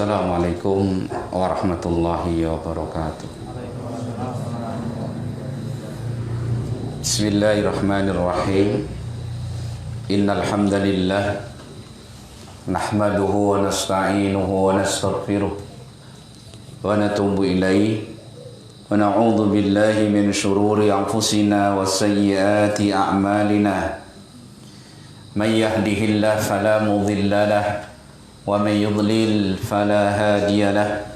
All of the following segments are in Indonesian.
Assalamualaikum warahmatullahi wabarakatuh. Bismillahirrahmanirrahim. Innal hamdalillah nahmaduhu wa nasta'inuhu wa nastaghfiruh wa natubu ilaihi wa na'udzu billahi min shururi anfusina wa sayyiati a'malina. Man yahdihillahu fala mudilla lahu ومن يضلل فلا هادي له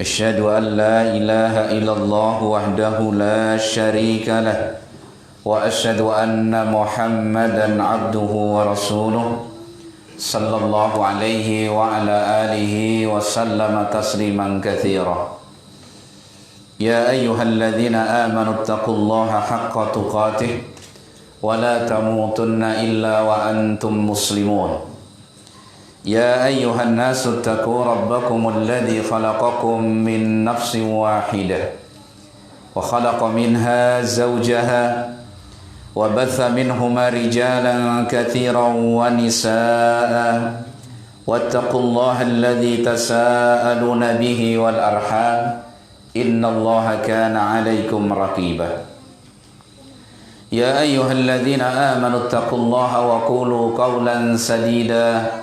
أشهد أن لا إله إلا الله وحده لا شريك له وأشهد أن محمدا عبده ورسوله صلى الله عليه وعلى آله وسلم تسليما كثيرا يا أيها الذين آمنوا اتقوا الله حق تقاته ولا تموتن إلا وأنتم مسلمون يا أيها الناس اتقوا ربكم الذي خلقكم من نفس واحدة وخلق منها زوجها وبث منهما رجالا كثيرا ونساء واتقوا الله الذي تساءلون به والأرحام إن الله كان عليكم رقيبا يا أيها الذين آمنوا اتقوا الله وقولوا قولا سديدا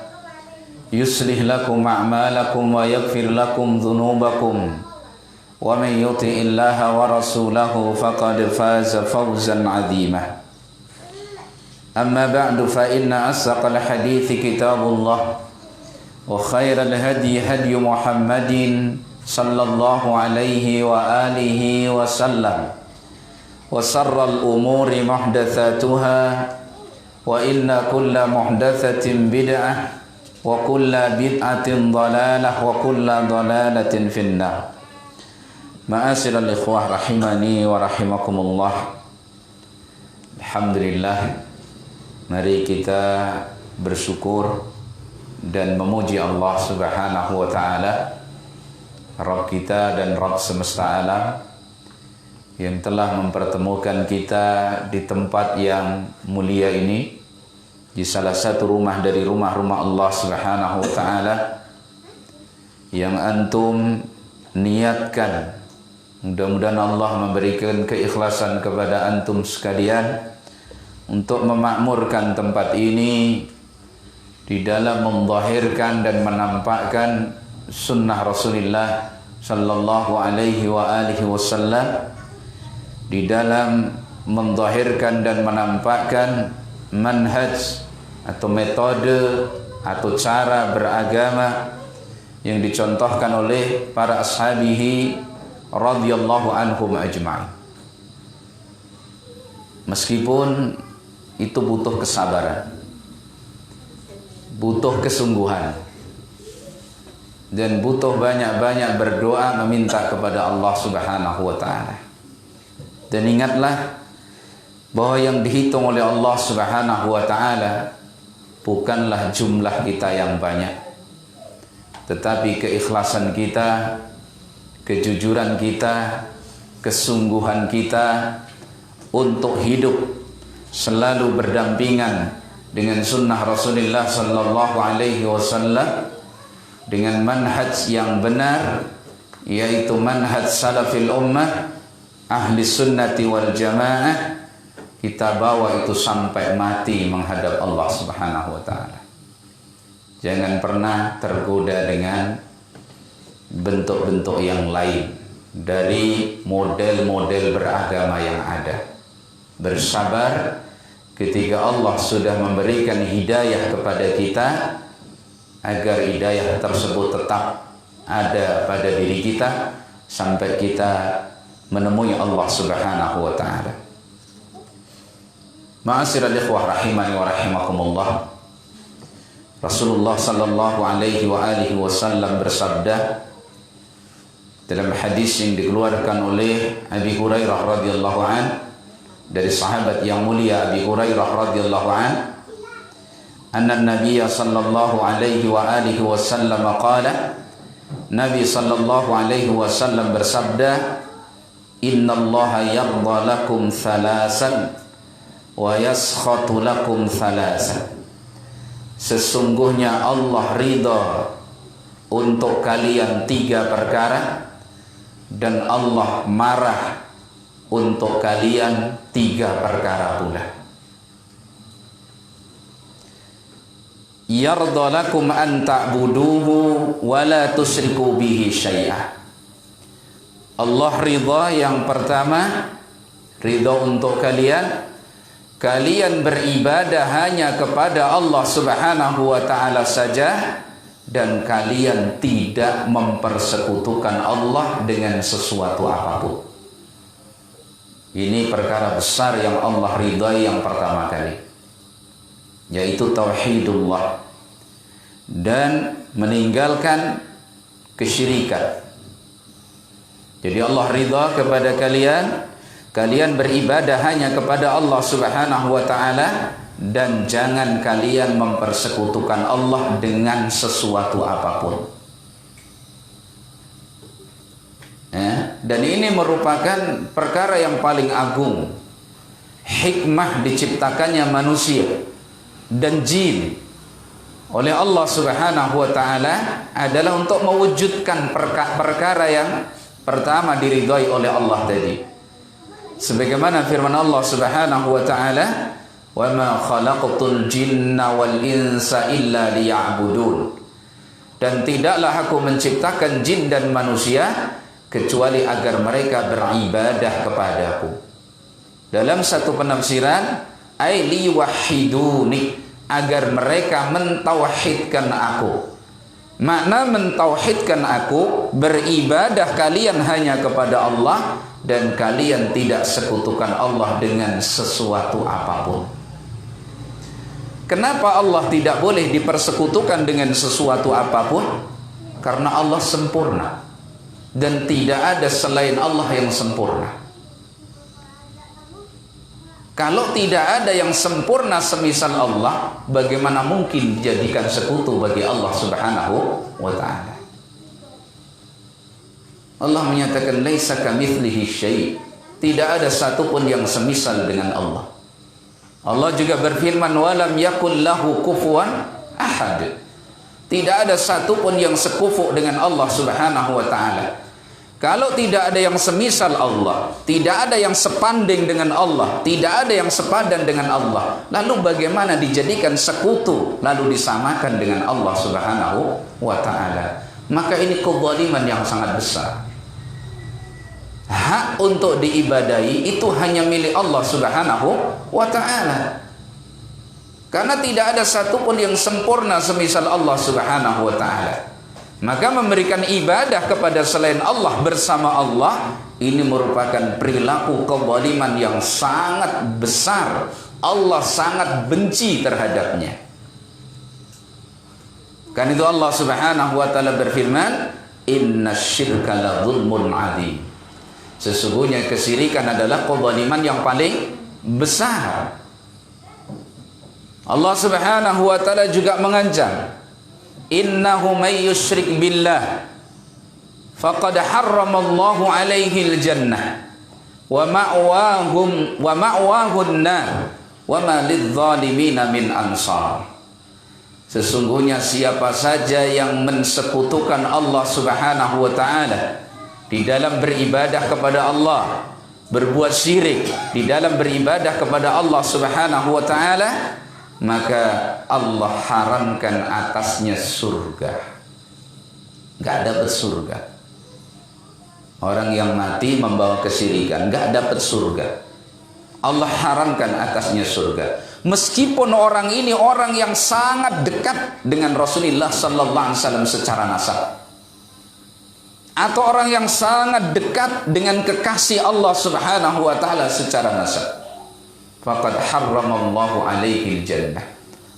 يصلح لكم أعمالكم ويغفر لكم ذنوبكم ومن يطع الله ورسوله فقد فاز فوزا عظيما أما بعد فإن أصدق الحديث كتاب الله وخير الهدي هدي محمد صلى الله عليه وآله وسلم وشر الأمور محدثاتها وإن كل محدثة بدعة wa kulla bid'atin dhalalah wa kulla dhalalatin finnar. Ma'asyiral ikhwah rahimani wa rahimakumullah. Alhamdulillah, mari kita bersyukur dan memuji Allah Subhanahu wa taala, Rabb kita dan Rabb semesta alam, yang telah mempertemukan kita di tempat yang mulia ini, di salah satu rumah dari rumah-rumah Allah Subhanahu wa taala yang antum niatkan. Mudah-mudahan Allah memberikan keikhlasan kepada antum sekalian untuk memakmurkan tempat ini di dalam menzahirkan dan menampakkan sunnah Rasulullah sallallahu alaihi wa alihi wasallam, di dalam menzahirkan dan menampakkan manhaj atau metode atau cara beragama yang dicontohkan oleh para ashabihi radhiyallahu anhum ajma'in. Meskipun itu butuh kesabaran, butuh kesungguhan, dan butuh banyak-banyak berdoa meminta kepada Allah Subhanahu wa taala. Dan ingatlah bahwa yang dihitung oleh Allah Subhanahu wa taala bukanlah jumlah kita yang banyak, tetapi keikhlasan kita, kejujuran kita, kesungguhan kita untuk hidup selalu berdampingan dengan sunnah Rasulullah sallallahu alaihi wasallam, dengan manhaj yang benar, yaitu manhaj salafil ummah ahli sunnati wal jamaah. Kita bawa itu sampai mati menghadap Allah Subhanahu wa taala. Jangan pernah tergoda dengan bentuk-bentuk yang lain dari model-model beragama yang ada. Bersabar ketika Allah sudah memberikan hidayah kepada kita, agar hidayah tersebut tetap ada pada diri kita sampai kita menemui Allah Subhanahu wa taala. Ma'asyiral ikhwah rahimani wa rahimakumullah. Rasulullah sallallahu alaihi wa alihi wasallam bersabda dalam hadis yang dikeluarkan oleh Abi Hurairah radhiyallahu an, dari sahabat yang mulia Abi Hurairah radhiyallahu an, anna Nabiy sallallahu alaihi wa alihi wasallam qala, Nabi sallallahu alaihi wasallam bersabda, innallaha yarda lakum thalasan wa yaskhatu lakum thalatha. Sesungguhnya Allah ridha untuk kalian 3 perkara, dan Allah marah untuk kalian 3 perkara pula. Yarda lakum an ta'buduhu wa la tusyriku bihi syai'ah. Allah ridha yang pertama, ridha untuk kalian beribadah hanya kepada Allah Subhanahu wa taala saja, dan kalian tidak mempersekutukan Allah dengan sesuatu apapun. Ini perkara besar yang Allah ridhai yang pertama kali, yaitu tauhidullah dan meninggalkan kesyirikan. Jadi Allah ridha kepada kalian beribadah hanya kepada Allah Subhanahu wa taala, dan jangan kalian mempersekutukan Allah dengan sesuatu apapun. Dan ini merupakan perkara yang paling agung. Hikmah diciptakannya manusia dan jin oleh Allah Subhanahu wa taala adalah untuk mewujudkan perkara yang pertama diridhai oleh Allah tadi. Sebagaimana firman Allah Subhanahu wa taala, "Wa ma khalaqtul jinna wal insa illa liya'budun." Dan tidaklah aku menciptakan jin dan manusia kecuali agar mereka beribadah kepadaku. Dalam satu penafsiran, ai liwahiduni, agar mereka mentauhidkan aku. Makna mentauhidkan aku, beribadah kalian hanya kepada Allah dan kalian tidak sekutukan Allah dengan sesuatu apapun. Kenapa Allah tidak boleh dipersekutukan dengan sesuatu apapun? Karena Allah sempurna dan tidak ada selain Allah yang sempurna. Kalau tidak ada yang sempurna semisal Allah, bagaimana mungkin dijadikan sekutu bagi Allah Subhanahu wa ta'ala? Allah menyatakan laisa kamitslihi syai', tidak ada satupun yang semisal dengan Allah. Allah juga berfirman walam yakul lahu kufuwan ahad. Tidak ada satupun yang sekufu dengan Allah Subhanahu wa ta'ala. Kalau tidak ada yang semisal Allah, tidak ada yang sepanding dengan Allah, tidak ada yang sepadan dengan Allah, lalu bagaimana dijadikan sekutu, lalu disamakan dengan Allah Subhanahu wa ta'ala? Maka ini kezaliman yang sangat besar. Hak untuk diibadahi itu hanya milik Allah Subhanahu wa ta'ala. Karena tidak ada satupun yang sempurna semisal Allah Subhanahu wa ta'ala. Maka memberikan ibadah kepada selain Allah bersama Allah, ini merupakan perilaku kezaliman yang sangat besar. Allah sangat benci terhadapnya. Kan itu Allah Subhanahu wa ta'ala berfirman, "Innasyirka la dzulmun 'adzim." Sesungguhnya kesyirikan adalah kezaliman yang paling besar. Allah Subhanahu wa ta'ala juga mengancam, "Innahu may yusyrik billah faqad harramallahu alaihi al-jannah wa ma'wahun nar wa ma lidh-dhalimina min ansar." Sesungguhnya siapa saja yang mensekutukan Allah Subhanahu wa ta'ala di dalam beribadah kepada Allah, berbuat syirik di dalam beribadah kepada Allah Subhanahu wa ta'ala, maka Allah haramkan atasnya surga. Gak dapat surga. Orang yang mati membawa kesyirikan gak dapat surga. Allah haramkan atasnya surga. Meskipun orang ini orang yang sangat dekat dengan Rasulullah sallallahu alaihi wasallam secara nasab, atau orang yang sangat dekat dengan kekasih Allah Subhanahu wa ta'ala secara nasab, faqad harramallahu alaihi jannah.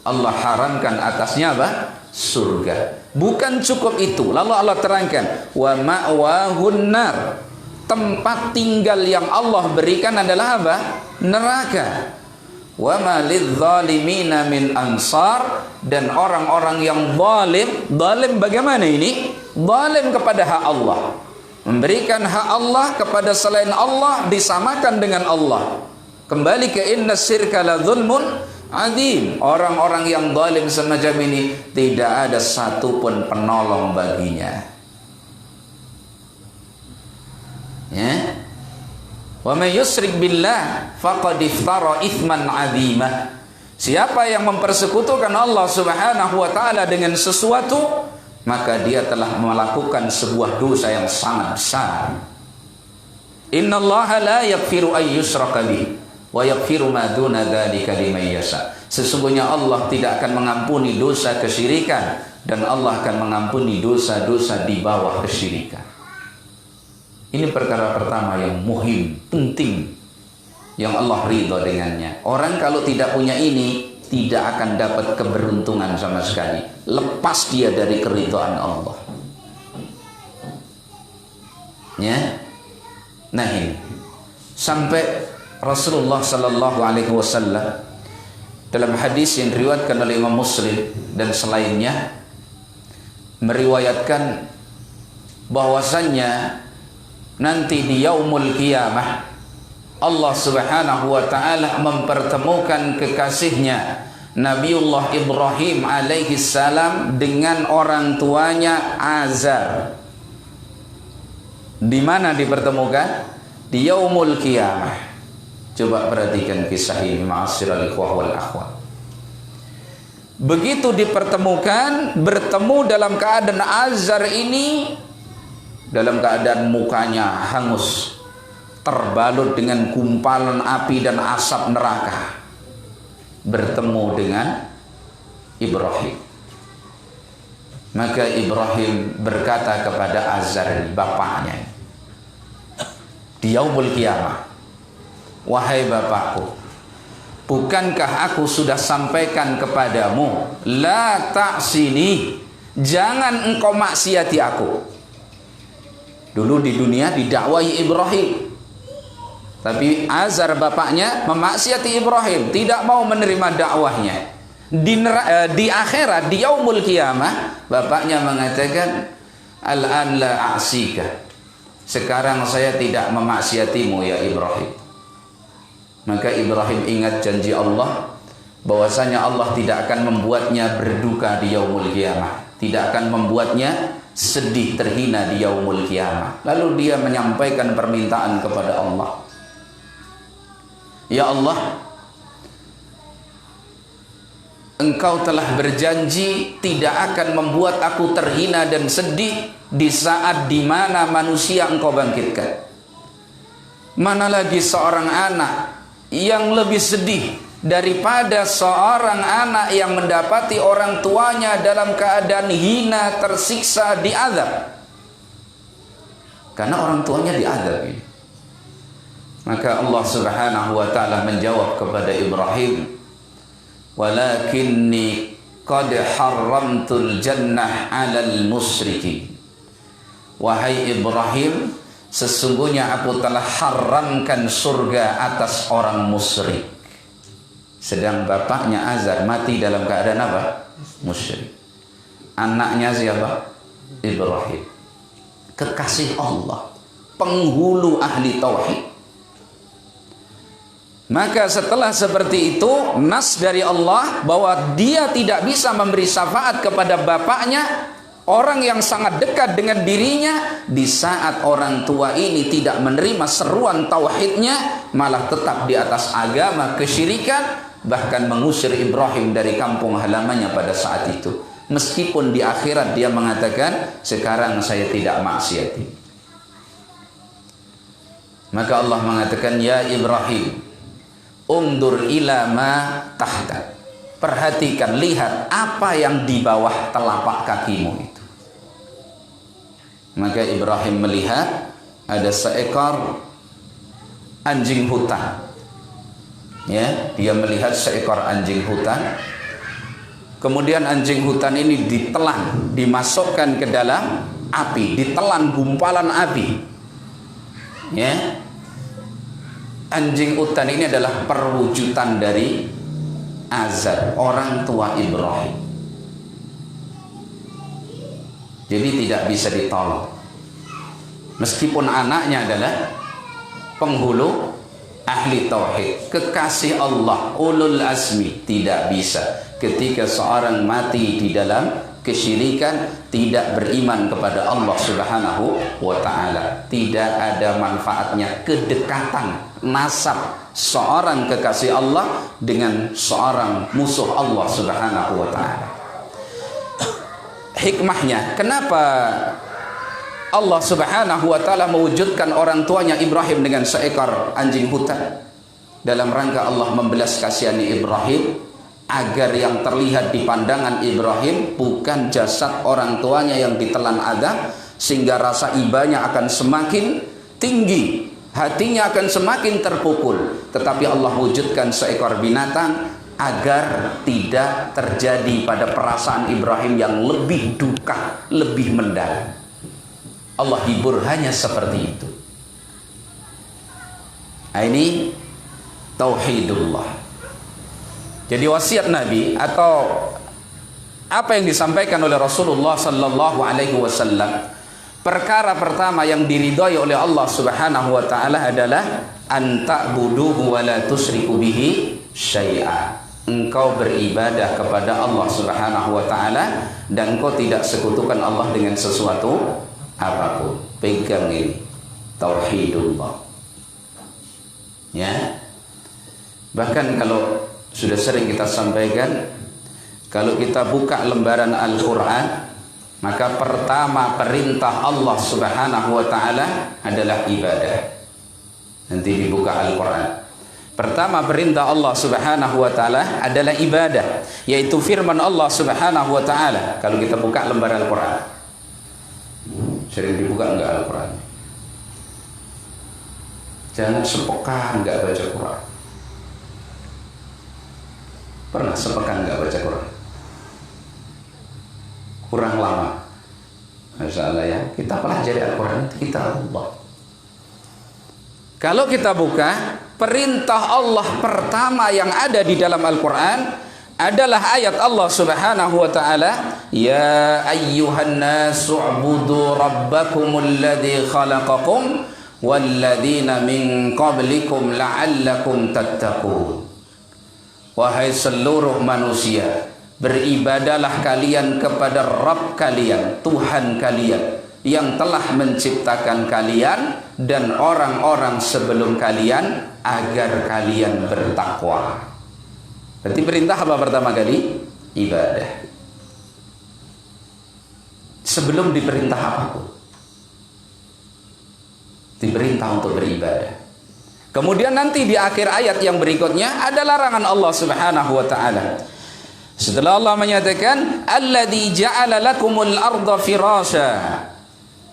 Allah haramkan atasnya apa? Surga. Bukan cukup itu, lalu Allah terangkan wa ma'wahun nar. Tempat tinggal yang Allah berikan adalah apa? Neraka. Wa ma lidh-dhalimina min ansar. Dan orang-orang yang zalim bagaimana ini? Zalim kepada hak Allah, memberikan hak Allah kepada selain Allah, disamakan dengan Allah. Kembali ke inna syirka la dzulmun adzim. Orang-orang yang zalim semacam ini tidak ada satupun penolong baginya. Ya. Wa may yusyrik billah faqad iftara itsman 'adzima. Siapa yang mempersekutukan Allah Subhanahu wa taala dengan sesuatu, maka dia telah melakukan sebuah dosa yang sangat besar. Innallaha la yaghfiru ay yushraka bih wa yaghfiru ma duna dzalika liman yasha. Sesungguhnya Allah tidak akan mengampuni dosa kesyirikan, dan Allah akan mengampuni dosa-dosa di bawah kesyirikan. Ini perkara pertama yang muhim, penting, yang Allah ridha dengannya. Orang kalau tidak punya ini, tidak akan dapat keberuntungan sama sekali. Lepas dia dari keridhaan Allah. Ya. Nah ini. Sampai Rasulullah sallallahu alaihi wasallam dalam hadis yang diriwayatkan oleh Imam Muslim dan selainnya meriwayatkan bahwasannya nanti di yaumul qiyamah Allah Subhanahu wa taala mempertemukan kekasihnya Nabiullah Ibrahim alaihi salam dengan orang tuanya Azar. Di mana dipertemukan? Di yaumul qiyamah. Coba perhatikan kisah ini, ma'asyiral ikhwah wal akhwat. Begitu dipertemukan, bertemu dalam keadaan Azar ini dalam keadaan mukanya hangus, terbalut dengan gumpalan api dan asap neraka, bertemu dengan Ibrahim. Maka Ibrahim berkata kepada Azar, bapaknya, di yaumul qiyamah, wahai bapakku, bukankah aku sudah sampaikan kepadamu, la ta'sini, jangan engkau maksiati aku. Dulu di dunia didakwahi Ibrahim, tapi Azar bapaknya memaksiati Ibrahim, tidak mau menerima dakwahnya. Di akhirat, di yaumul qiyamah, bapaknya mengatakan, al-an la a'sika, sekarang saya tidak memaksiatimu ya Ibrahim. Maka Ibrahim ingat janji Allah bahwasanya Allah tidak akan membuatnya berduka di yaumul qiyamah, tidak akan membuatnya sedih terhina di yaumul qiyamah. Lalu dia menyampaikan permintaan kepada Allah, ya Allah, Engkau telah berjanji tidak akan membuat aku terhina dan sedih di saat di mana manusia Engkau bangkitkan. Mana lagi seorang anak yang lebih sedih daripada seorang anak yang mendapati orang tuanya dalam keadaan hina, tersiksa, diazab. Karena orang tuanya diazab. Maka Allah Subhanahu wa taala menjawab kepada Ibrahim, walakinni qad harramtul jannah 'alal musyrikin. Wahai Ibrahim, sesungguhnya aku telah haramkan surga atas orang musyrik. Sedang bapaknya Azar mati dalam keadaan apa? Musyrik. Anaknya siapa? Ibrahim. Kekasih Allah, penghulu ahli tauhid. Maka setelah seperti itu, nas dari Allah bahwa dia tidak bisa memberi syafaat kepada bapaknya, orang yang sangat dekat dengan dirinya, di saat orang tua ini tidak menerima seruan tauhidnya, malah tetap di atas agama kesyirikan, bahkan mengusir Ibrahim dari kampung halamannya pada saat itu. Meskipun di akhirat dia mengatakan, sekarang saya tidak maksiati. Maka Allah mengatakan, ya Ibrahim, undur ila ma tahta, perhatikan, lihat apa yang di bawah telapak kakimu itu. Maka Ibrahim melihat ada seekor anjing hutan. Ya, dia melihat seekor anjing hutan. Kemudian anjing hutan ini ditelan, dimasukkan ke dalam api, ditelan gumpalan api. Ya. Anjing hutan ini adalah perwujudan dari Azar, orang tua Ibrahim. Jadi tidak bisa ditolong. Meskipun anaknya adalah penghulu ahli tauhid, kekasih Allah, ulul azmi. Tidak bisa ketika seorang mati di dalam kesyirikan, tidak beriman kepada Allah Subhanahu wa ta'ala. Tidak ada manfaatnya kedekatan nasab seorang kekasih Allah dengan seorang musuh Allah Subhanahu wa ta'ala. Hikmahnya, kenapa Allah Subhanahu wa ta'ala mewujudkan orang tuanya Ibrahim dengan seekor anjing hutan? Dalam rangka Allah membelas kasihani Ibrahim, agar yang terlihat di pandangan Ibrahim bukan jasad orang tuanya yang ditelan adab, sehingga rasa ibanya akan semakin tinggi, hatinya akan semakin terpukul. Tetapi Allah wujudkan seekor binatang agar tidak terjadi pada perasaan Ibrahim yang lebih duka, lebih mendalam. Allah hibur hanya seperti itu. Nah, ini tauhidullah. Jadi wasiat Nabi atau apa yang disampaikan oleh Rasulullah sallallahu alaihi wasallam, perkara pertama yang diridhai oleh Allah Subhanahu wa taala adalah an ta'buduhu wa la tusyriku bihi syai'a. Engkau beribadah kepada Allah Subhanahu wa taala dan engkau tidak sekutukan Allah dengan sesuatu apapun. Pegang ini tauhidullah. Ya. Bahkan kalau sudah sering kita sampaikan, kalau kita buka lembaran Al-Quran, maka pertama perintah Allah Subhanahu wa ta'ala adalah ibadah. Nanti dibuka Al-Quran, pertama perintah Allah Subhanahu wa ta'ala adalah ibadah, yaitu firman Allah Subhanahu wa ta'ala. Kalau kita buka lembaran Al-Quran, sering dibuka enggak Al-Quran? Jangan sepekan enggak baca Quran. Pernah sepekan nggak baca Quran? Kurang lama. Masya Allah ya. Kita pelajari Al-Quran, kita Allah. Kalau kita buka, perintah Allah pertama yang ada di dalam Al-Quran adalah ayat Allah Subhanahu wa ta'ala, ya ayyuhan nasu ubudu rabbakumul ladzi khalaqakum walladzina min qablikum la'allakum tattaqun. Wahai seluruh manusia, beribadahlah kalian kepada Rabb kalian, Tuhan kalian, yang telah menciptakan kalian dan orang-orang sebelum kalian, agar kalian bertakwa. Berarti perintah apa pertama kali? Ibadah. Sebelum diperintah apapun, diperintah untuk beribadah. Kemudian nanti di akhir ayat yang berikutnya ada larangan Allah Subhanahu wa ta'ala. Setelah Allah menyatakan alladzi ja'ala lakumul arda firasya,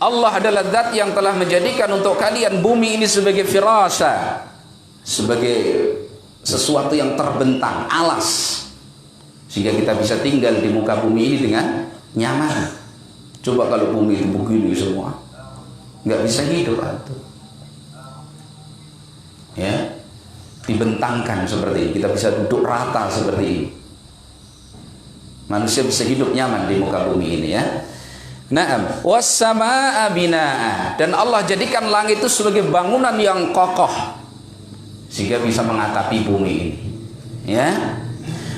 Allah adalah zat yang telah menjadikan untuk kalian bumi ini sebagai firasya, sebagai sesuatu yang terbentang, alas, sehingga kita bisa tinggal di muka bumi ini dengan nyaman. Coba kalau bumi itu begini semua, nggak bisa hidup tuh. Ya, dibentangkan seperti ini, kita bisa duduk rata seperti ini, manusia bisa hidup nyaman di muka bumi ini ya. Naam, was-samaa'a binaa'a, dan Allah jadikan langit itu sebagai bangunan yang kokoh sehingga bisa mengatapi bumi ini ya.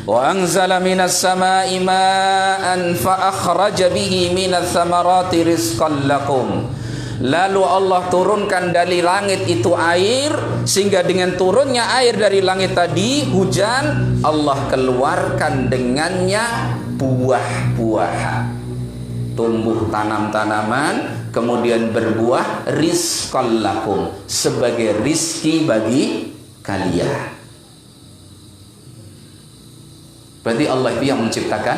Wa anzala minas samaa'i ma'an fa akhraja bihi minats tsamarati rizqan lakum. Lalu Allah turunkan dari langit itu air, sehingga dengan turunnya air dari langit tadi, hujan, Allah keluarkan dengannya buah-buahan, tumbuh tanam-tanaman, kemudian berbuah, rizqan lakum, sebagai rizki bagi kalian. Berarti Allah itu yang menciptakan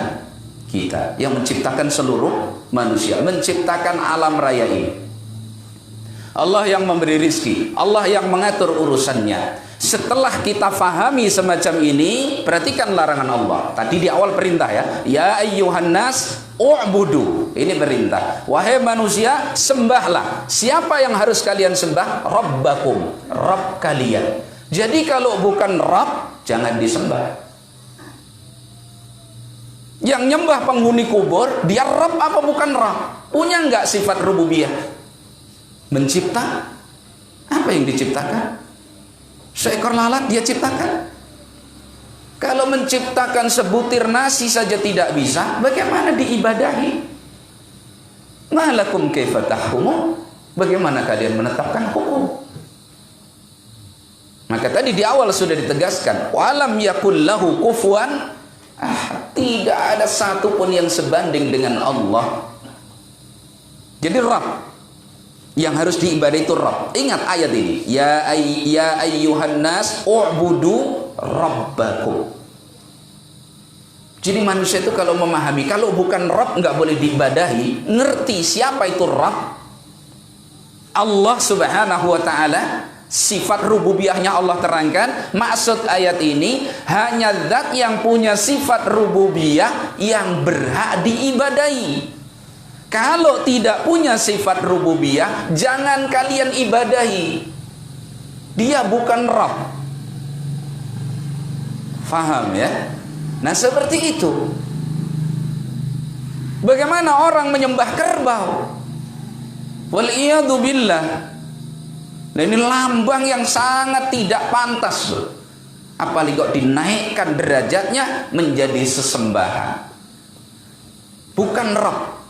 kita, yang menciptakan seluruh manusia, menciptakan alam raya ini. Allah yang memberi rizki, Allah yang mengatur urusannya. Setelah kita fahami semacam ini, perhatikan larangan Allah. Tadi di awal perintah ya, ya ayyuhan nas u'budu. Ini perintah. Wahai manusia, sembahlah. Siapa yang harus kalian sembah? Rabbakum, Rabb kalian. Jadi kalau bukan Rabb, jangan disembah. Yang nyembah penghuni kubur, dia Rabb apa bukan Rabb? Punya enggak sifat rububiyah? Mencipta? Apa yang diciptakan? Seekor lalat dia ciptakan. Kalau menciptakan sebutir nasi saja tidak bisa, bagaimana diibadahi? Malakum kaifa tahkumun? Bagaimana kalian menetapkan hukum? Maka tadi di awal sudah ditegaskan, walam yakul lahu kufuwan ahad. Tidak ada satupun yang sebanding dengan Allah. Jadi Rabb yang harus diibadahi itu Rabb. Ingat ayat ini, ya ayyuhan nas u'budu rabbakum. Jadi manusia itu kalau memahami, kalau bukan Rabb nggak boleh diibadahi, ngerti siapa itu Rabb. Allah subhanahu wa ta'ala, sifat rububiyahnya Allah terangkan. Maksud ayat ini, hanya zat yang punya sifat rububiyah yang berhak diibadahi. Kalau tidak punya sifat rububiyah, jangan kalian ibadahi. Dia bukan Rabb. Faham ya? Nah seperti itu. Bagaimana orang menyembah kerbau? Wal'iyadu billah. Nah ini lambang yang sangat tidak pantas. Apalagi kok dinaikkan derajatnya menjadi sesembahan. Bukan Rabb.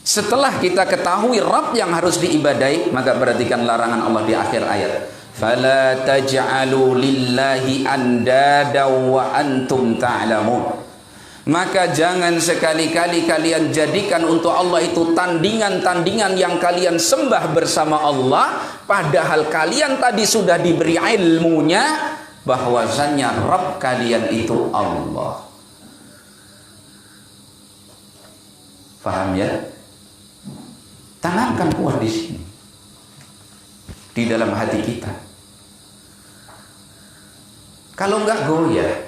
Setelah kita ketahui Rabb yang harus diibadai, maka perhatikan larangan Allah di akhir ayat. Fala taj'alu lillahi andada wa antum ta'lamun. Maka jangan sekali-kali kalian jadikan untuk Allah itu tandingan-tandingan yang kalian sembah bersama Allah, padahal kalian tadi sudah diberi ilmunya bahwasannya Rabb kalian itu Allah. Paham ya? Tanamkan kuat di sini, di dalam hati kita. Kalau enggak goyah.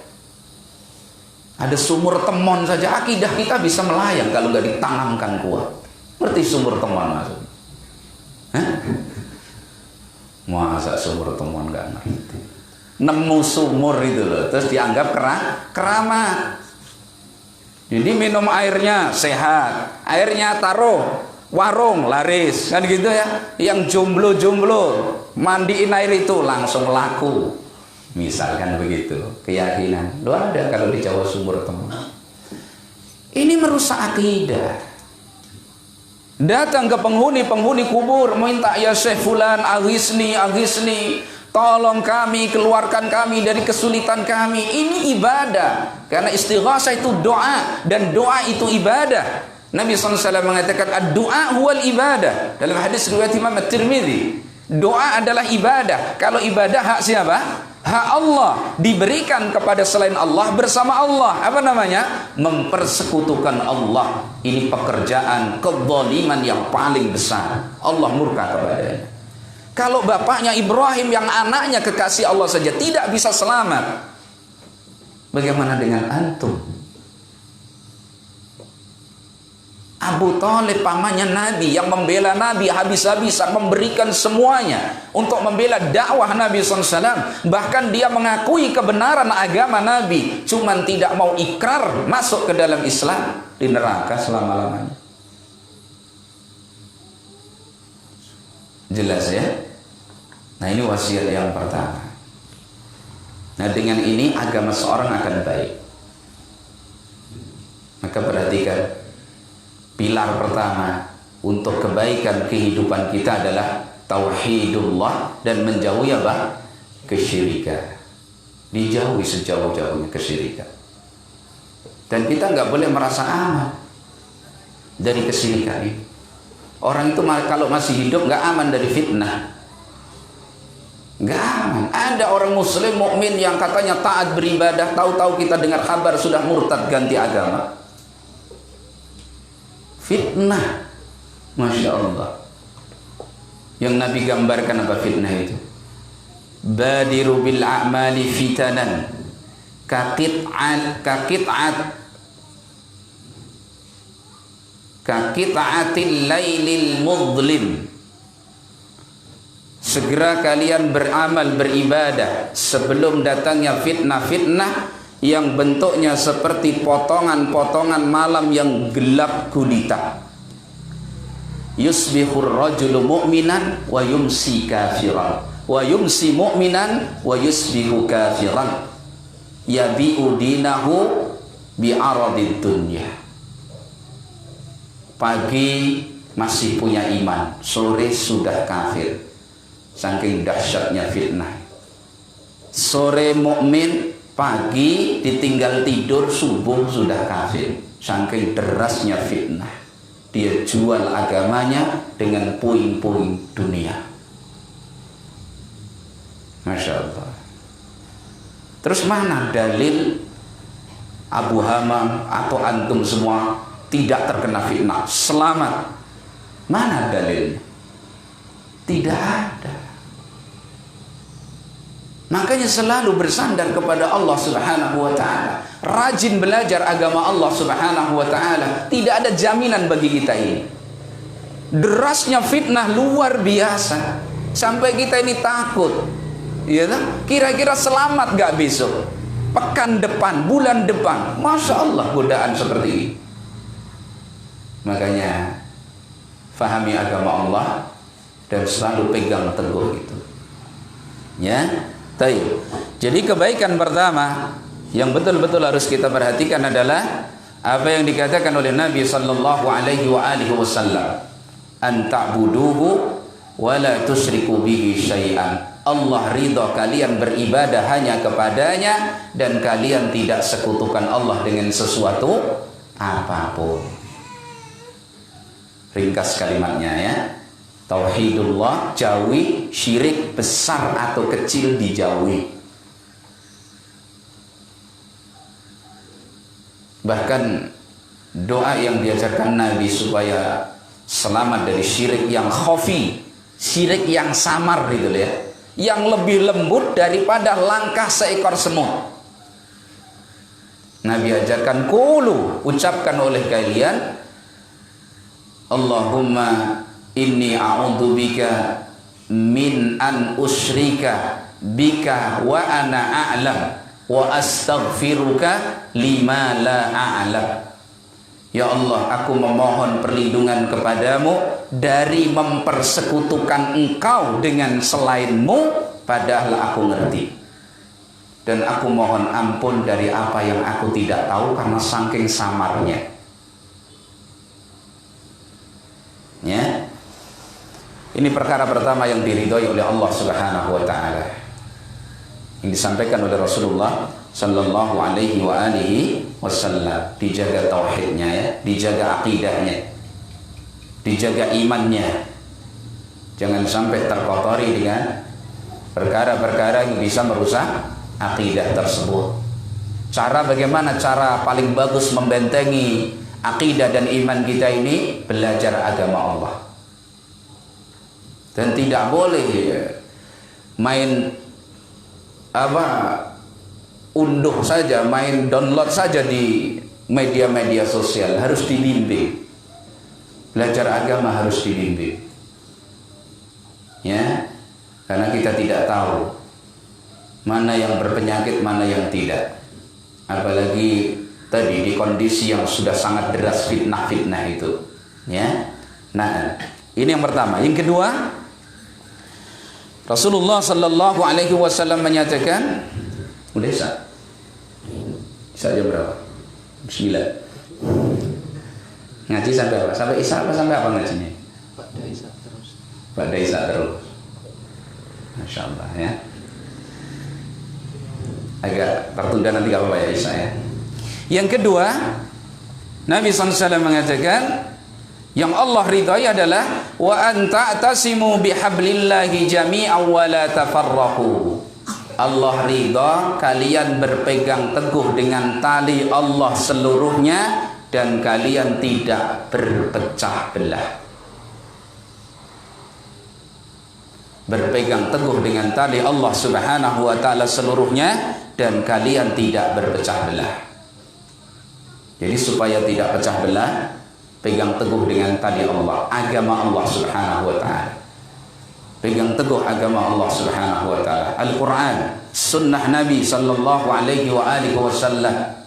Ada sumur temon saja, akidah kita bisa melayang kalau nggak ditanamkan kuat. Seperti sumur temon maksudnya. Hah? Masa sumur temon nggak ngerti? Nemu sumur itu loh, terus dianggap keramat. Jadi minum airnya sehat, airnya taruh warung laris, kan gitu ya. Yang jomblo-jomblo mandiin air itu langsung laku. Misalkan begitu, keyakinan. Lu ada kalau di Jawa sumur teman. Ini merusak akidah. Datang ke penghuni kubur, minta ya Syekh Fulan, aghisni, tolong kami, keluarkan kami dari kesulitan kami. Ini ibadah. Karena istighasah itu doa, dan doa itu ibadah. Nabi SAW mengatakan ad-du'a huwal ibadah. Dalam hadis riwayat Imam At-Tirmidzi, doa adalah ibadah. Kalau ibadah hak siapa? Hak Allah, diberikan kepada selain Allah bersama Allah. Apa namanya? Mempersekutukan Allah. Ini pekerjaan kezaliman yang paling besar. Allah murka kepadanya. Kalau bapaknya Ibrahim yang anaknya kekasih Allah saja tidak bisa selamat, bagaimana dengan antum? Abu Thalib pamannya Nabi yang membela Nabi habis-habisan, memberikan semuanya untuk membela dakwah Nabi SAW. Bahkan dia mengakui kebenaran agama Nabi, cuman tidak mau ikrar masuk ke dalam Islam, di neraka selama-lamanya. Jelas ya? Nah ini wasiat yang pertama. Nah dengan ini agama seorang akan baik. Maka perhatikan, pilar pertama untuk kebaikan kehidupan kita adalah tauhidullah dan menjauhi apa? Kesyirikan. Dijauhi sejauh-jauhnya kesyirikan. Dan kita nggak boleh merasa aman dari kesyirikan ini. Orang itu kalau masih hidup nggak aman dari fitnah. Nggak aman. Ada orang muslim mukmin yang katanya taat beribadah, tahu-tahu kita dengar kabar sudah murtad ganti agama. Fitnah, Masya Allah. Yang Nabi gambarkan apa fitnah itu? Badiru bil a'mali fitanan kakit'atil lailil mudlim. Segera kalian beramal beribadah sebelum datangnya fitnah-fitnah yang bentuknya seperti potongan-potongan malam yang gelap gulita. Yusbihur rajulu mu'minan wa yumsi kafiran. wa yumsi mu'minan wa yusbihu kafiran yabi'u dinahu bi'aradid dunya. Pagi masih punya iman, sore sudah kafir. Saking dahsyatnya fitnah. Sore mukmin, pagi ditinggal tidur, subuh sudah kafir. Saking derasnya fitnah. Dia jual agamanya dengan puing-puing dunia. Masya Allah. Terus mana dalil Abu Hamam atau antum semua tidak terkena fitnah, selamat? Mana dalilnya? Tidak ada. Makanya selalu bersandar kepada Allah Subhanahu wa ta'ala. Rajin belajar agama Allah Subhanahu wa ta'ala. Tidak ada jaminan bagi kita ini. Derasnya fitnah luar biasa. Sampai kita ini takut. Ya, kira-kira selamat gak besok? Pekan depan, bulan depan, Masya Allah godaan seperti ini. Makanya fahami agama Allah dan selalu pegang teguh itu. Ya, taib. Jadi kebaikan pertama yang betul-betul harus kita perhatikan adalah apa yang dikatakan oleh Nabi sallallahu alaihi wasallam, an ta'buduhu wa la tusyriku bihi syai'an. Allah ridha kalian beribadah hanya kepadanya dan kalian tidak sekutukan Allah dengan sesuatu apapun. Ringkas kalimatnya ya. Tauhidullah, jauhi syirik besar atau kecil, dijauhi. Bahkan doa yang diajarkan Nabi supaya selamat dari syirik yang khafi, syirik yang samar gitu ya, yang lebih lembut daripada langkah seekor semut. Nabi ajarkan, qulu, ucapkan oleh kalian, Allahumma inni a'udzubika min an usyrika bika wa ana a'lam wa astaghfiruka lima la a'lam. Ya Allah, aku memohon perlindungan kepadamu dari mempersekutukan engkau dengan selainmu padahal aku ngerti. Dan aku mohon ampun dari apa yang aku tidak tahu karena saking samarnya. Ya. Ini perkara pertama yang diridhoi oleh Allah Subhanahu wa taala. Yang disampaikan oleh Rasulullah sallallahu alaihi wa alihi wasallam, dijaga tauhidnya ya, dijaga akidahnya, dijaga imannya. Jangan sampai terkotori dengan perkara-perkara yang bisa merusak akidah tersebut. Bagaimana cara paling bagus membentengi akidah dan iman kita ini? Belajar agama Allah. Dan tidak boleh main unduh saja, main download saja di media-media sosial. Harus dibimbing. Belajar agama harus dibimbing. Ya, karena kita tidak tahu mana yang berpenyakit, mana yang tidak. Apalagi tadi di kondisi yang sudah sangat deras fitnah-fitnah itu. Ya. Nah, ini yang pertama. Yang kedua, Rasulullah sallallahu alaihi wasallam menyatakan, udah Isa? Isa jam berapa? 9. Ngaji sampai apa? Sampai Isa apa sampai apa ngajinya? Pada Isa terus. Pada Isa terus. Masya Allah ya. Agak tertunda nanti gak apa-apa ya Isa ya. Yang kedua, Nabi SAW mengatakan, yang Allah ridhai adalah wa anta tasimu bihablillahi jami'an wa la tafarraqu. Allah ridha kalian berpegang teguh dengan tali Allah seluruhnya dan kalian tidak berpecah belah. Berpegang teguh dengan tali Allah Subhanahu wa taala seluruhnya dan kalian tidak berpecah belah. Jadi supaya tidak pecah belah, pegang teguh dengan tali Allah, agama Allah Subhanahu wa taala. Pegang teguh agama Allah Subhanahu wa taala, Al-Qur'an, sunnah Nabi sallallahu alaihi wa alihi wasallam.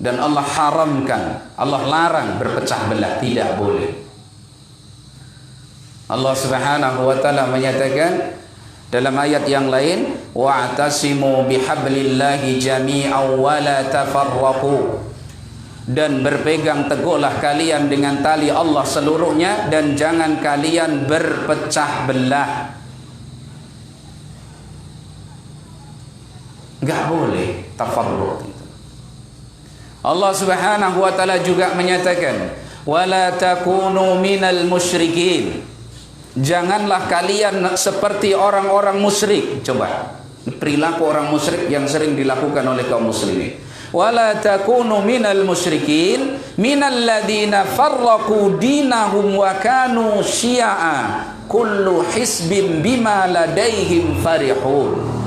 Dan Allah haramkan, Allah larang berpecah belah, tidak boleh. Allah Subhanahu wa taala menyatakan dalam ayat yang lain, wa'tasimu bihablillahi jami'an wa la tafarraqu, dan berpegang teguhlah kalian dengan tali Allah seluruhnya dan jangan kalian berpecah belah. Enggak boleh tafarruq itu. Allah Subhanahu wa taala juga menyatakan, wala takunu minal musyrikin. Janganlah kalian seperti orang-orang musyrik. Coba, perilaku orang musyrik yang sering dilakukan oleh kaum muslimin. Wala takunu minal musyrikin minal ladina farraqu dinahum wa kanu syi'a kullu hisbin bima ladaihim farihun.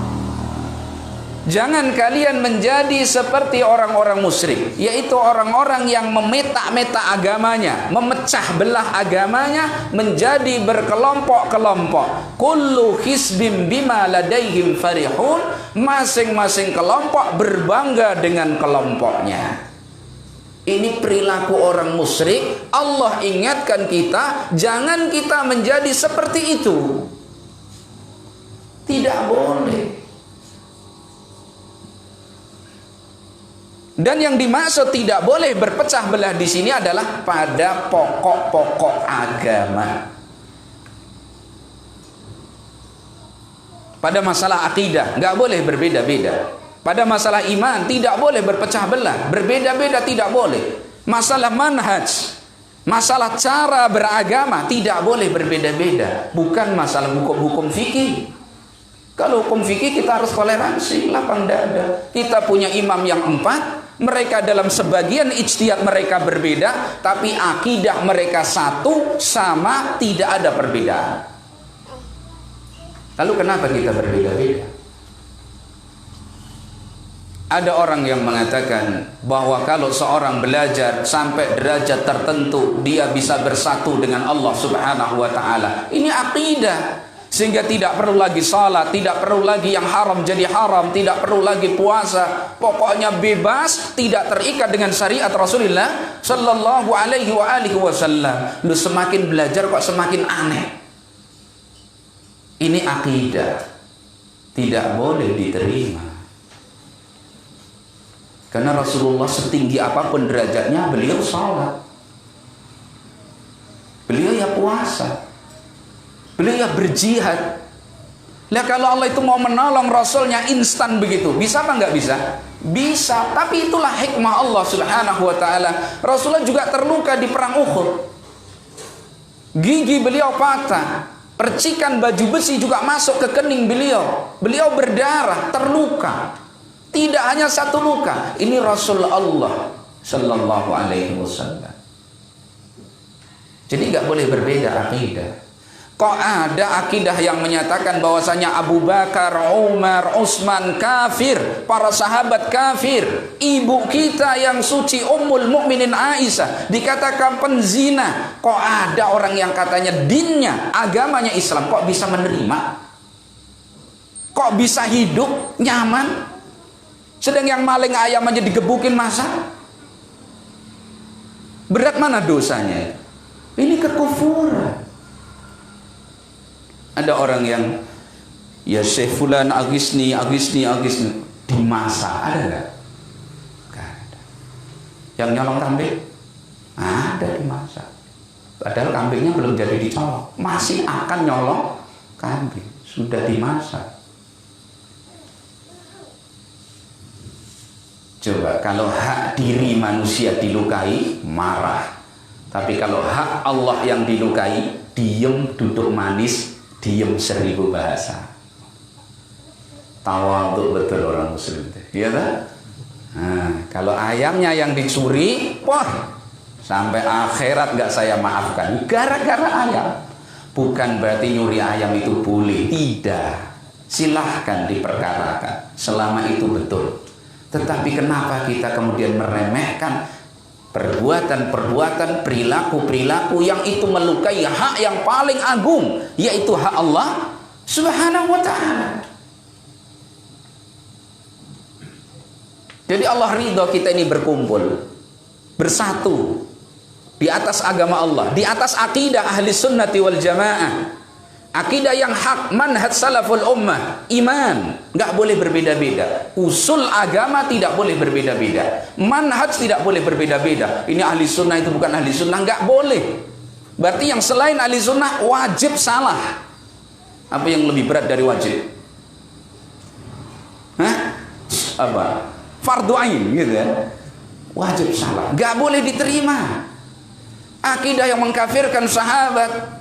Jangan kalian menjadi seperti orang-orang musyrik, yaitu orang-orang yang memeta-meta agamanya, memecah belah agamanya menjadi berkelompok-kelompok. Kullu hisbim bima ladaihim farihun. Masing-masing kelompok berbangga dengan kelompoknya. Ini perilaku orang musyrik. Allah ingatkan kita, jangan kita menjadi seperti itu. Tidak boleh. Dan yang dimaksud tidak boleh berpecah belah di sini adalah pada pokok-pokok agama. Pada masalah akidah nggak boleh berbeda-beda. Pada masalah iman tidak boleh berpecah belah, berbeda-beda tidak boleh. Masalah manhaj, masalah cara beragama tidak boleh berbeda-beda. Bukan masalah hukum-hukum fikih. Kalau hukum fikih kita harus toleransi, lapang dada. Kita punya imam yang 4. Mereka dalam sebagian ijtihad mereka berbeda, tapi akidah mereka satu, sama, tidak ada perbedaan. Lalu kenapa kita berbeda-beda? Ada orang yang mengatakan bahwa kalau seorang belajar sampai derajat tertentu, dia bisa bersatu dengan Allah Subhanahu wa taala. Ini akidah. Sehingga tidak perlu lagi salat, tidak perlu lagi yang haram jadi haram, tidak perlu lagi puasa. Pokoknya bebas, tidak terikat dengan syariat Rasulullah sallallahu alaihi wasallam. Lu semakin belajar kok semakin aneh. Ini akidah. Tidak boleh diterima. Karena Rasulullah setinggi apapun derajatnya, beliau salat. Beliau ya puasa. Beliau berjihad. Lah kalau Allah itu mau menolong Rasulnya instan begitu, bisa apa nggak bisa? Bisa, tapi itulah hikmah Allah Subhanahu wa taala. Rasulullah juga terluka di perang Uhud. Gigi beliau patah, percikan baju besi juga masuk ke kening beliau. Beliau berdarah, terluka. Tidak hanya satu luka, ini Rasulullah sallallahu alaihi wasallam. Jadi nggak boleh berbeda akidah. Kok ada akidah yang menyatakan bahwasanya Abu Bakar, Umar, Utsman kafir, para sahabat kafir, ibu kita yang suci Ummul Mukminin Aisyah dikatakan penzina. Kok ada orang yang katanya dinnya, agamanya Islam, kok bisa menerima? Kok bisa hidup nyaman? Sedang yang maling ayam aja digebukin masa? Berat mana dosanya? Ini kekufuran. Ada orang yang ya Syekh Fulan agisni di masa ada nggak? Nggak ada. Yang nyolong kambing ada di masa. Padahal kambingnya belum jadi dicolong, masih akan nyolong kambing, sudah di masa. Coba kalau hak diri manusia dilukai, marah. Tapi kalau hak Allah yang dilukai, diem duduk manis, diem 1000 bahasa. Tawadhu betul orang muslim, iya kan? Nah, kalau ayamnya yang dicuri, wah, sampai akhirat nggak saya maafkan. Gara-gara ayam. Bukan berarti nyuri ayam itu boleh, tidak. Silahkan diperkarakan, selama itu betul. Tetapi kenapa kita kemudian meremehkan perbuatan-perbuatan, perilaku-perilaku yang itu melukai hak yang paling agung, yaitu hak Allah Subhanahu wa ta'ala. Jadi Allah ridho kita ini berkumpul, bersatu di atas agama Allah, di atas akidah ahli sunnati wal jamaah, akidah yang hak, manhaj salaful ummah, iman nggak boleh berbeda-beda, usul agama tidak boleh berbeda-beda, manhaj tidak boleh berbeda-beda. Ini ahli sunnah, itu bukan ahli sunnah, nggak boleh. Berarti yang selain ahli sunnah wajib salah. Apa yang lebih berat dari wajib? Hah? Apa? Fardu ain gitu ya. Wajib salah, nggak boleh diterima. Akidah yang mengkafirkan sahabat,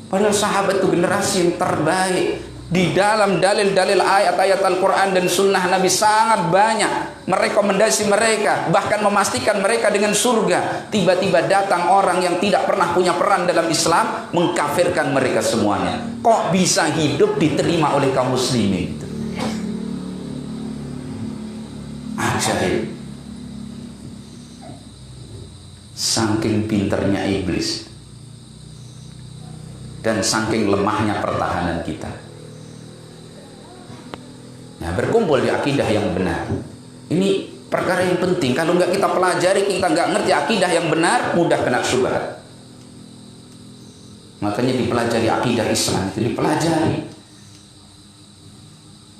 padahal sahabat itu generasi yang terbaik. Di dalam dalil-dalil ayat-ayat Al-Quran dan Sunnah Nabi sangat banyak merekomendasi mereka, bahkan memastikan mereka dengan surga. Tiba-tiba datang orang yang tidak pernah punya peran dalam Islam, mengkafirkan mereka semuanya. Kok bisa hidup diterima oleh kaum muslimin? Ajaib. Saking pinternya iblis dan saking lemahnya pertahanan kita. Nah, berkumpul di akidah yang benar. Ini perkara yang penting. Kalau nggak kita pelajari, kita nggak ngerti akidah yang benar, mudah kena syubhat. Makanya dipelajari akidah Islam, itu dipelajari.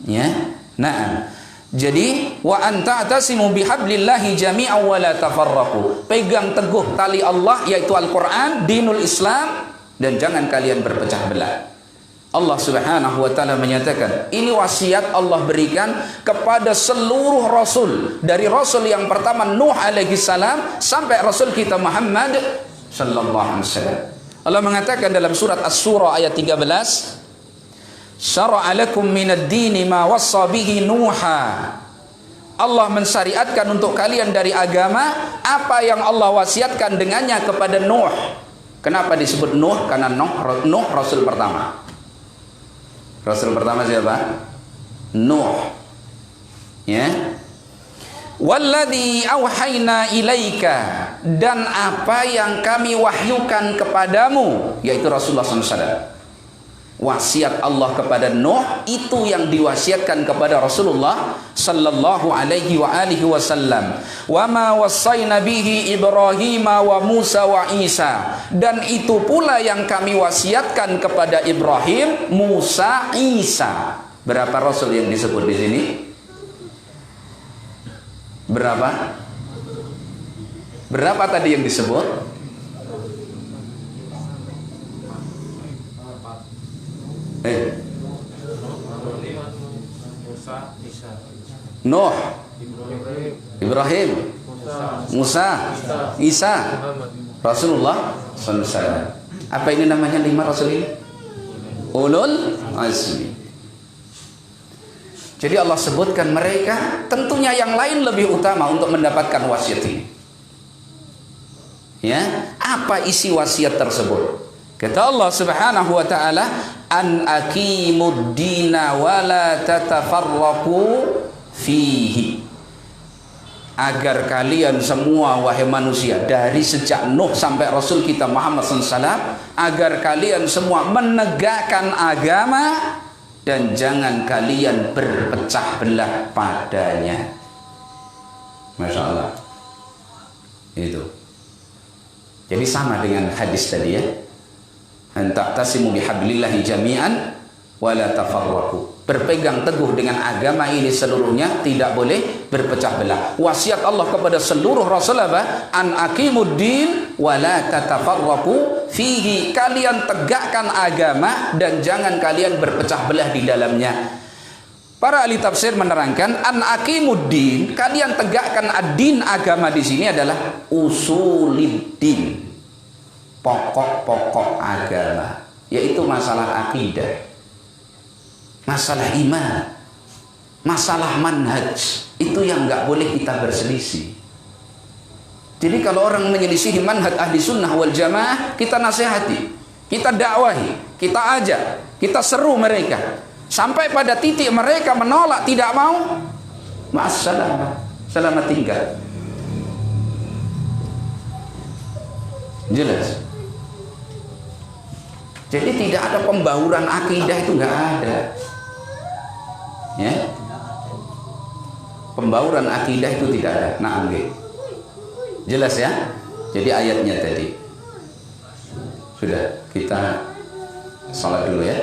Ya, nah. Jadi wa anta'tasimu bihablillahi jami'an wa la tafarraqu. Pegang teguh tali Allah yaitu Al-Qur'an, dinul Islam, dan jangan kalian berpecah belah. Allah Subhanahu wa taala menyatakan, ini wasiat Allah berikan kepada seluruh rasul, dari rasul yang pertama Nuh alaihi salam sampai rasul kita Muhammad sallallahu alaihi wasallam. Allah mengatakan dalam surat As-Surah ayat 13, syara'a lakum minad dini ma wassa bihi Nuha. Allah mensyariatkan untuk kalian dari agama apa yang Allah wasiatkan dengannya kepada Nuh. Kenapa disebut Nuh? Karena Nuh rasul pertama. Rasul pertama siapa? Nuh. Ya. Walladzi auhayna ilaika, dan apa yang kami wahyukan kepadamu, yaitu Rasulullah SAW. Wasiat Allah kepada Nuh itu yang diwasiatkan kepada Rasulullah sallallahu alaihi wa alihi wasallam. Wa ma wasaina bihi Ibrahim wa Musa wa Isa, dan itu pula yang kami wasiatkan kepada Ibrahim, Musa, Isa. Berapa rasul yang disebut di sini? Berapa? Berapa tadi yang disebut? Nuh, Ibrahim, Musa, Isa, Rasulullah SAW. Apa ini namanya 5 rasul ini? Ulul azmi. Jadi Allah sebutkan mereka, tentunya yang lain lebih utama untuk mendapatkan wasiat ini. Ya, apa isi wasiat tersebut? Kata Allah Subhanahu wa taala, an aqimud dina wa la tatafarraqu fihi. Agar kalian semua wahai manusia, dari sejak Nuh sampai Rasul kita Muhammad SAW, agar kalian semua menegakkan agama dan jangan kalian berpecah belah padanya. Masya Allah. Itu. Jadi sama dengan hadis tadi ya. Anta'tasimu bihablillahi jami'an wa la tafarraqu. Berpegang teguh dengan agama ini seluruhnya, tidak boleh berpecah belah. Wasiat Allah kepada seluruh rasul apa? An aqimuddin wa la tatafarraqu fihi. Kalian tegakkan agama dan jangan kalian berpecah belah di dalamnya. Para ahli tafsir menerangkan an aqimuddin, kalian tegakkan ad-din, agama di sini adalah usuluddin. Pokok-pokok agama, yaitu masalah akidah, masalah iman, masalah manhaj, itu yang nggak boleh kita berselisih. Jadi kalau orang menyelisihi manhaj ahli sunnah wal jamaah, kita nasihati, kita dakwahi, kita ajak, kita seru mereka, sampai pada titik mereka menolak, tidak mau, ma'assalamah, selamat tinggal. Jelas. Jadi tidak ada pembauran akidah, itu nggak ada. Ya, pembauran akidah itu tidak ada. Nah, jelas ya. Jadi ayatnya tadi. Sudah, kita salat dulu ya.